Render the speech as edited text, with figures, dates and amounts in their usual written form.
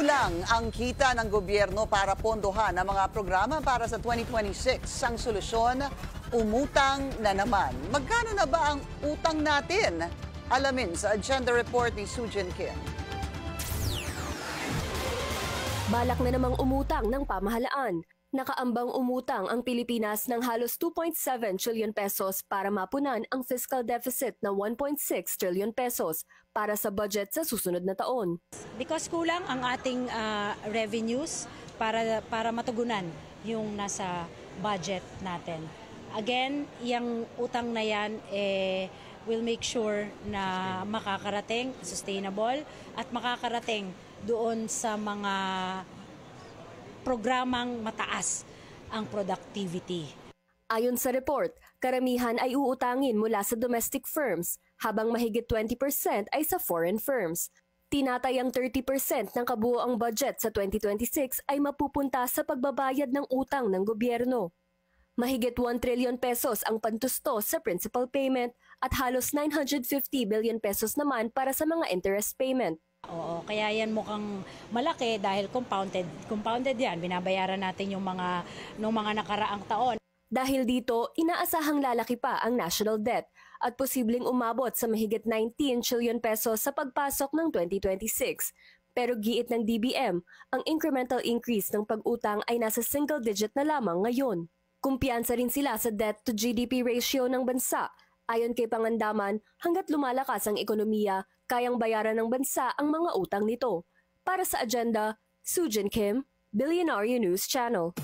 Kulang ang kita ng gobyerno para pondohan ang mga programa para sa 2026. Ang solusyon, umutang na naman. Magkano na ba ang utang natin? Alamin sa agenda report ni Sujin Kim. Balak na namang umutang ng pamahalaan. Nakaambang umutang ang Pilipinas ng halos 2.7 trillion pesos para mapunan ang fiscal deficit na 1.6 trillion pesos para sa budget sa susunod na taon. Because kulang ang ating revenues para matugunan yung nasa budget natin. Again, yung utang na yan will make sure na makakarating, sustainable, at makakarating doon sa mga programang mataas ang productivity. Ayon sa report, karamihan ay uutangin mula sa domestic firms, habang mahigit 20% ay sa foreign firms. Tinatayang 30% ng kabuoang budget sa 2026 ay mapupunta sa pagbabayad ng utang ng gobyerno. Mahigit 1 trillion pesos ang pantusto sa principal payment at halos 950 billion pesos naman para sa mga interest payment. Oo, kaya yan mukhang malaki dahil compounded yan. Binabayaran natin yung mga nakaraang taon. Dahil dito, inaasahang lalaki pa ang national debt at posibleng umabot sa mahigit 19 trillion pesos sa pagpasok ng 2026. Pero giit ng DBM, ang incremental increase ng pag-utang ay nasa single digit na lamang ngayon. Kumpiyansa rin sila sa debt to GDP ratio ng bansa. Ayon kay Pangandaman, hanggat lumalakas ang ekonomiya, kayang bayaran ng bansa ang mga utang nito. Para sa agenda, Sujin Kim, Billionaire News Channel.